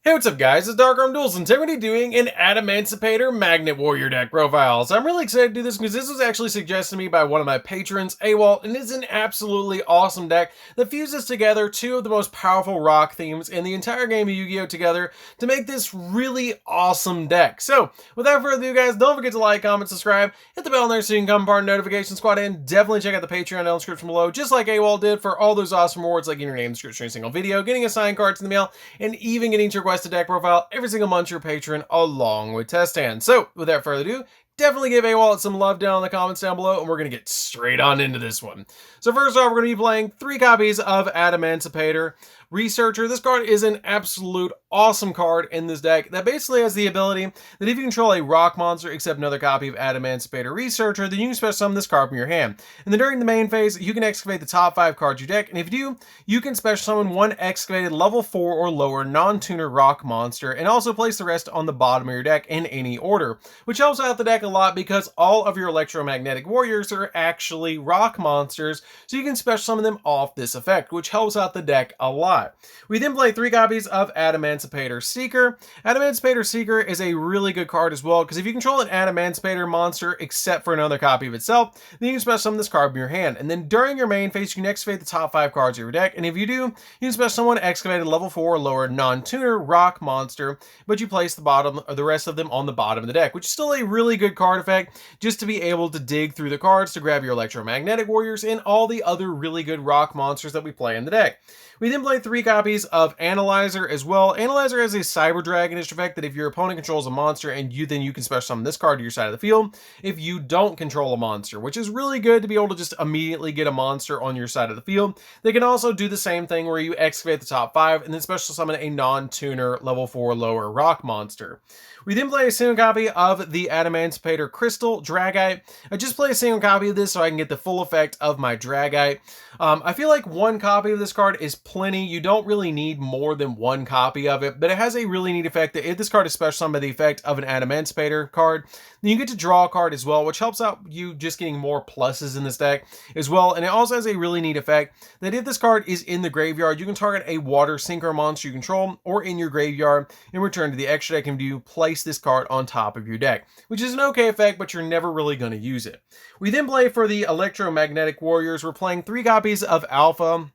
Hey, what's up guys, it's DarkArmedDuelist, and today we're going to be doing an Adamancipator Magnet Warrior deck profile. So I'm really excited to do this because this was actually suggested to me by one of my patrons, Awalt, and it's an absolutely awesome deck that fuses together two of the most powerful rock themes in the entire game of Yu-Gi-Oh! Together to make this really awesome deck. So without further ado guys, don't forget to like, comment, subscribe, hit the bell in there so you can come part of the notification squad, and definitely check out the Patreon down in the description below, just like Awalt did, for all those awesome rewards like getting your name in the description of every single video, getting a signed card in the mail, and even getting to request a deck profile every single month to your patron along with test hands. So without further ado, definitely give Awalt some love down in the comments down below, and we're going to get straight on into this one. So first off, we're going to be playing 3 copies of Adamancipator Researcher. This card is an absolute awesome card in this deck that basically has the ability that if you control a rock monster except another copy of Adamancipator Researcher, then you can special summon this card from your hand. And then during the main phase, you can excavate the top 5 cards of your deck, and if you do, you can special summon one excavated level 4 or lower non-tuner rock monster, and also place the rest on the bottom of your deck in any order, which helps out the deck a lot because all of your electromagnetic warriors are actually rock monsters, so you can special summon them off this effect, which helps out the deck a lot. We then play 3 copies of Adamancipator Seeker. Adamancipator Seeker is a really good card as well, because if you control an Adamancipator monster except for another copy of itself, then you can special summon this card from your hand. And then during your main phase, you can excavate the top 5 cards of your deck, and if you do, you can special summon one excavated level 4 or lower non-tuner rock monster, but you place the rest of them on the bottom of the deck, which is still a really good card effect, just to be able to dig through the cards to grab your electromagnetic warriors and all the other really good rock monsters that we play in the deck. We then play 3 copies of Analyzer as well. Analyzer has a Cyber Dragonish effect that if your opponent controls a monster, and then you can special summon this card to your side of the field if you don't control a monster, which is really good to be able to just immediately get a monster on your side of the field. They can also do the same thing where you excavate the top 5 and then special summon a non-tuner level 4 lower rock monster. We then play a single copy of the Adamancipator Crystal Dragite. I just play a single copy of this so I can get the full effect of my Dragite. I feel like 1 copy of this card is plenty. You don't really need more than 1 copy of it, but it has a really neat effect that if this card is special summoned by the effect of an Adamancipator card, then you get to draw a card as well, which helps out you just getting more pluses in this deck as well. And it also has a really neat effect that if this card is in the graveyard, you can target a water synchro monster you control or in your graveyard and return to the extra deck, and you place this card on top of your deck, which is an okay effect, but you're never really going to use it. We then play for the electromagnetic warriors. We're playing 3 copies of Alpha.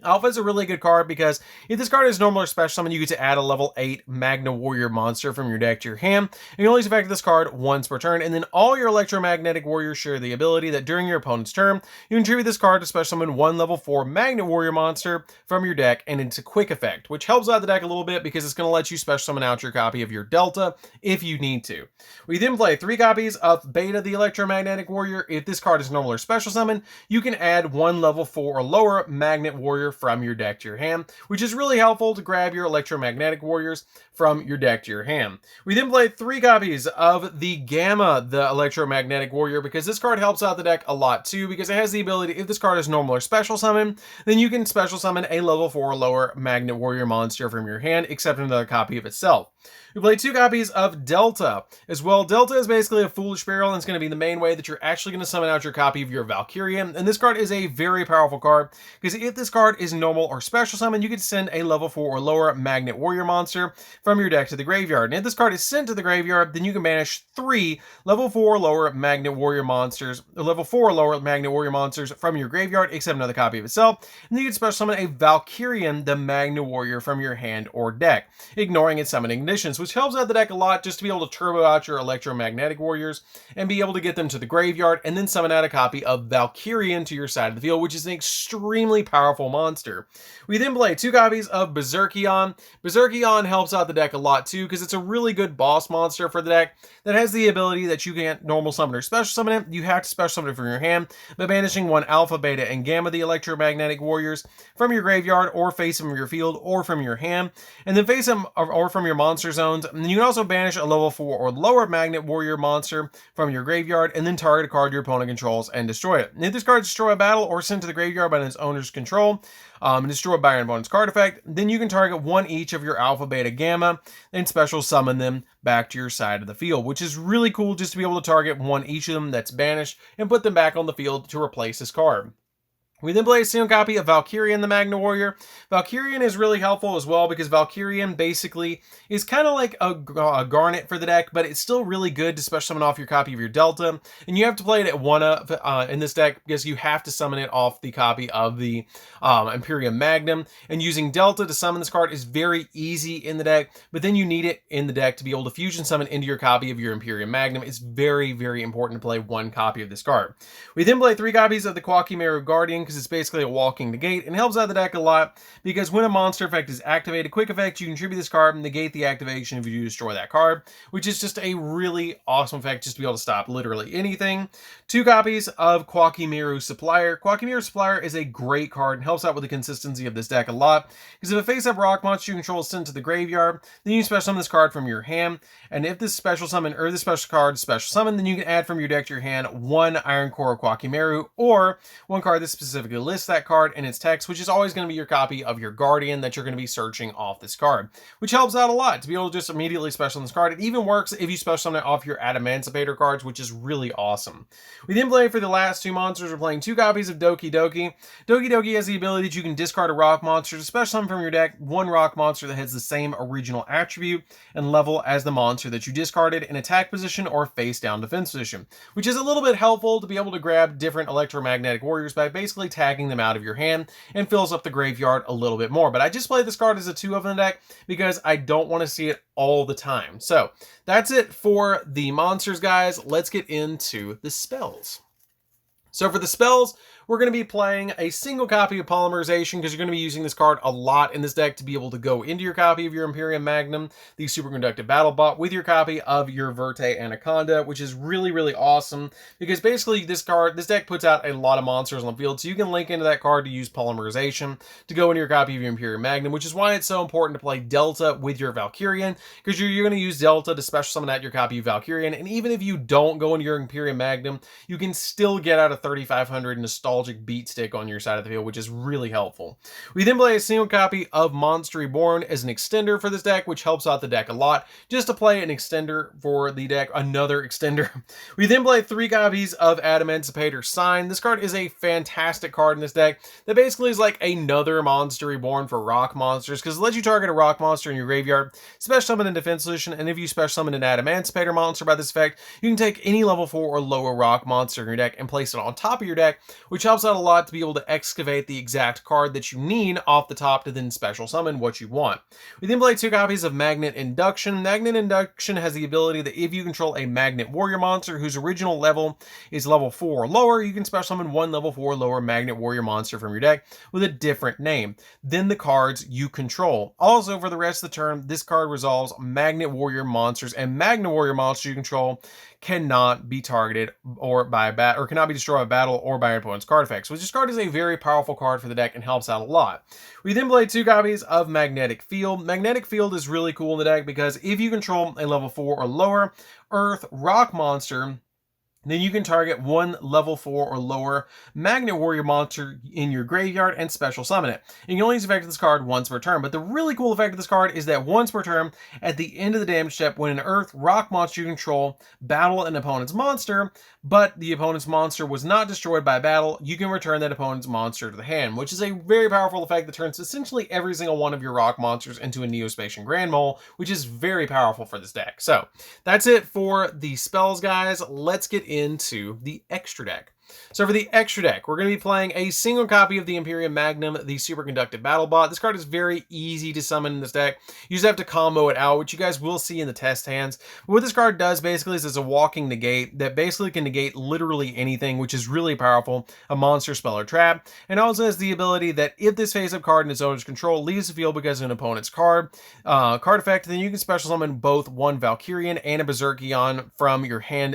Alpha is a really good card because if this card is normal or special summon, you get to add a level 8 Magna Warrior monster from your deck to your hand. And you only effect this card once per turn, and then all your electromagnetic warriors share the ability that during your opponent's turn, you contribute this card to special summon one level 4 Magna Warrior monster from your deck, and it's a quick effect, which helps out the deck a little bit because it's going to let you special summon out your copy of your Delta if you need to. We then play 3 copies of Beta the Electromagnetic Warrior. If this card is normal or special summon, you can add one level 4 or lower Magnet Warrior from your deck to your hand, which is really helpful to grab your electromagnetic warriors from your deck to your hand. We then play 3 copies of the Gamma, the electromagnetic warrior, because this card helps out the deck a lot too, because it has the ability, if this card is normal or special summon, then you can special summon a level 4 or lower Magnet Warrior monster from your hand, except another copy of itself. We play 2 copies of Delta as well. Delta is basically a Foolish Barrel, and it's going to be the main way that you're actually going to summon out your copy of your Valkyria. And this card is a very powerful card because if this card is normal or special summon, you can send a level 4 or lower Magnet Warrior monster from your deck to the graveyard. And if this card is sent to the graveyard, then you can banish 3 level 4 or lower Magnet Warrior monsters, or level 4 or lower Magnet Warrior monsters from your graveyard, except another copy of itself. And then you can special summon a Valkyrian, the Magna Warrior, from your hand or deck, ignoring its summoning conditions, which helps out the deck a lot just to be able to turbo out your electromagnetic warriors and be able to get them to the graveyard and then summon out a copy of Valkyrian to your side of the field, which is an extremely powerful monster. We then play 2 copies of Berserkion. Berserkion helps out the deck a lot too because it's a really good boss monster for the deck that has the ability that you can't normal summon or special summon it. You have to special summon it from your hand by banishing 1 Alpha, Beta, and Gamma the electromagnetic warriors from your graveyard, or face them from your field or from your hand, and then face them or from your monster zones. And you can also banish a level 4 or lower Magnet Warrior monster from your graveyard, and then target a card your opponent controls and destroy it. And if this card is destroyed by battle or sent to the graveyard by its owner's control, and destroyed by an opponent's card effect, then you can target 1 each of your Alpha, Beta, Gamma, and special summon them back to your side of the field, which is really cool just to be able to target 1 each of them that's banished and put them back on the field to replace this card. We then play a single copy of Valkyrian the Magna Warrior. Valkyrian is really helpful as well because Valkyrian basically is kind of like a Garnet for the deck, but it's still really good to special summon off your copy of your Delta. And you have to play it at 1-up in this deck because you have to summon it off the copy of the Imperium Magnum. And using Delta to summon this card is very easy in the deck, but then you need it in the deck to be able to fusion summon into your copy of your Imperium Magnum. It's very, very important to play one copy of this card. We then play 3 copies of the Quakimeru Guardian because it's basically a walking negate and helps out the deck a lot because when a monster effect is activated, quick effect, you can tribute this card and negate the activation if you do destroy that card, which is just a really awesome effect just to be able to stop literally anything. 2 copies of Quakimeru Supplier. Quakimeru Supplier is a great card and helps out with the consistency of this deck a lot because if a face-up rock monster you control is sent to the graveyard, then you special summon this card from your hand, and if this special summon or this special card is special summon, then you can add from your deck to your hand 1 Iron Core Quakimeru or 1 card that specifically lists that card in its text, which is always going to be your copy of your Guardian that you're going to be searching off this card, which helps out a lot to be able to just immediately special summon this card. It even works if you special summon it off your Adamancipator cards, which is really awesome. We then play for the last 2 monsters. We're playing 2 copies of Doki Doki. Doki Doki has the ability that you can discard a rock monster to special summon from your deck 1 rock monster that has the same original attribute and level as the monster that you discarded in attack position or face down defense position, which is a little bit helpful to be able to grab different electromagnetic warriors by basically tagging them out of your hand and fills up the graveyard a little bit more. But I just play this card as a 2 of the deck because I don't want to see it all the time. So that's it for the monsters, guys. Let's get into the spells. So for the spells, we're going to be playing a single copy of Polymerization because you're going to be using this card a lot in this deck to be able to go into your copy of your Imperium Magnum, the Superconductive Battle Bot, with your copy of your Verte Anaconda, which is really, really awesome because basically this deck puts out a lot of monsters on the field, so you can link into that card to use Polymerization to go into your copy of your Imperium Magnum, which is why it's so important to play Delta with your Valkyrian because you're going to use Delta to special summon out your copy of Valkyrian, and even if you don't go into your Imperium Magnum, you can still get out a 3,500 nostalgic beat stick on your side of the field, which is really helpful. We then play a single copy of Monster Reborn as an extender for this deck, which helps out the deck a lot, just to play an extender for the deck, another extender. We then play 3 copies of Adamancipator Sign. This card is a fantastic card in this deck that basically is like another Monster Reborn for rock monsters, because it lets you target a rock monster in your graveyard, special summon in defense position, and if you special summon an Adamancipator monster by this effect, you can take any level 4 or lower rock monster in your deck and place it on top of your deck, which helps out a lot to be able to excavate the exact card that you need off the top to then special summon what you want. We then play 2 copies of Magnet Induction. Magnet Induction has the ability that if you control a Magnet Warrior monster whose original level is level 4 or lower, you can special summon 1 level 4 or lower Magnet Warrior monster from your deck with a different name than the cards you control. Also, for the rest of the turn, this card resolves Magnet Warrior monsters, and Magnet Warrior monsters you control cannot be targeted or cannot be destroyed by battle or by your opponent's card effects, which this card is a very powerful card for the deck and helps out a lot. We then play 2 copies of Magnetic Field. Magnetic Field is really cool in the deck because if you control a level 4 or lower Earth rock monster, then you can target 1 level 4 or lower Magnet Warrior monster in your graveyard and special summon it. And you can only use the effect of this card once per turn, but the really cool effect of this card is that once per turn, at the end of the damage step, when an Earth rock monster you control battle an opponent's monster, but the opponent's monster was not destroyed by battle, you can return that opponent's monster to the hand, which is a very powerful effect that turns essentially every single one of your rock monsters into a Neospacian Grand Mole, which is very powerful for this deck. So that's it for the spells, guys. Let's get into the extra deck. So for the extra deck, we're going to be playing a single copy of the Imperium Magnum, the Superconductive Battle Bot. This card is very easy to summon in this deck. You just have to combo it out, which you guys will see in the test hands. But what this card does basically is it's a walking negate that basically can negate literally anything, which is really powerful, a monster, spell, or trap. And also has the ability that if this face-up card in its owner's control leaves the field because of an opponent's card effect, then you can special summon both 1 Valkyrian and a Berserkion from your hand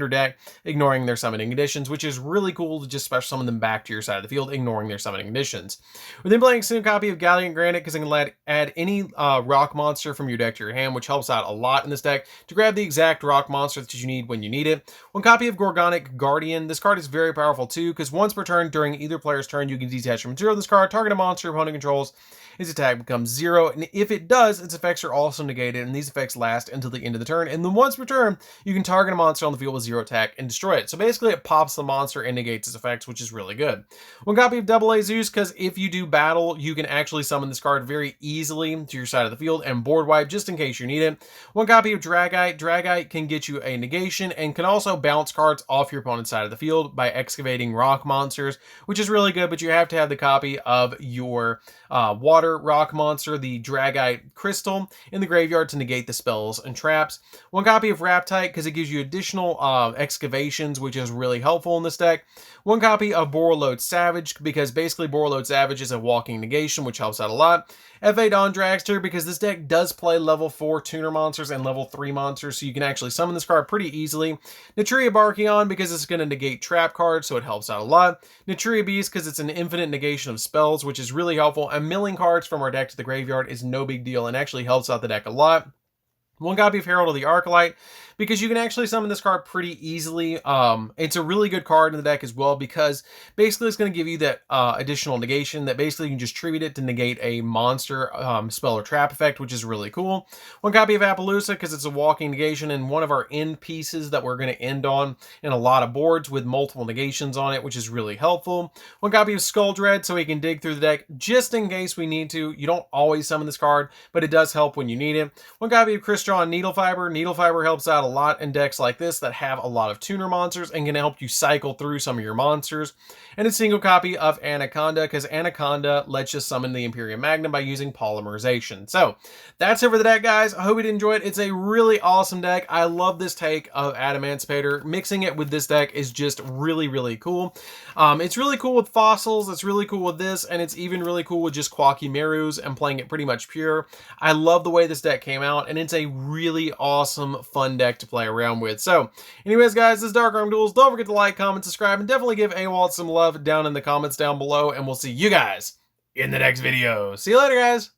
or deck, ignoring their summoning conditions, which is really cool to just special summon them back to your side of the field, ignoring their summoning conditions. We're then playing a single copy of Galleon Granite because it can add any rock monster from your deck to your hand, which helps out a lot in this deck to grab the exact rock monster that you need when you need it. 1 copy of Gorgonic Guardian. This card is very powerful too because once per turn during either player's turn, you can detach from 0 this card, target a monster your opponent controls, its attack becomes 0, and if it does, its effects are also negated, and these effects last until the end of the turn. And then once per turn, you can target a monster on the field with 0 attack and destroy it. So basically, it pops costs the monster and negates its effects, which is really good. One copy of Double A Zeus, because if you do battle, you can actually summon this card very easily to your side of the field and board wipe just in case you need it. One copy of Dragite. Dragite can get you a negation and can also bounce cards off your opponent's side of the field by excavating rock monsters, which is really good, but you have to have the copy of your water rock monster, the Dragite Crystal, in the graveyard to negate the spells and traps. One copy of Raptite, because it gives you additional excavations, which is really helpful in this deck. One copy of Borreload Savage, because basically Borreload Savage is a walking negation, which helps out a lot. F.A. Dawn Dragster, because this deck does play level 4 tuner monsters and level 3 monsters, so you can actually summon this card pretty easily. Natria Barkion, because it's going to negate trap cards, so it helps out a lot. Natria Beast, because it's an infinite negation of spells, which is really helpful. And milling cards from our deck to the graveyard is no big deal and actually helps out the deck a lot. One copy of Herald of the Arclight, because you can actually summon this card pretty easily. It's a really good card in the deck as well, because basically it's going to give you that additional negation that basically you can just treat it to negate a monster spell or trap effect, which is really cool. One copy of Appaloosa, because it's a walking negation and one of our end pieces that we're going to end on in a lot of boards with multiple negations on it, which is really helpful. One copy of Skull Dread, so we can dig through the deck just in case we need to. You don't always summon this card, but it does help when you need it. One copy of Crystron Needle Fiber. Needle Fiber helps out a lot in decks like this that have a lot of tuner monsters and can help you cycle through some of your monsters. And a single copy of Anaconda, because Anaconda lets you summon the Imperium Magnum by using polymerization. So that's it for the deck, guys. I hope you did enjoy it. It's a really awesome deck. I love this take of Adamancipator. Mixing it with this deck is just really, really cool. It's really cool with fossils. It's really cool with this, and it's even really cool with just Quakimerus and playing it pretty much pure. I love the way this deck came out, and it's a really awesome, fun deck to play around with. So anyways, guys, this is DarkArmedDuelist. Don't forget to like, comment, subscribe, and definitely give Awalt some love down in the comments down below, and we'll see you guys in the next video. See you later, guys.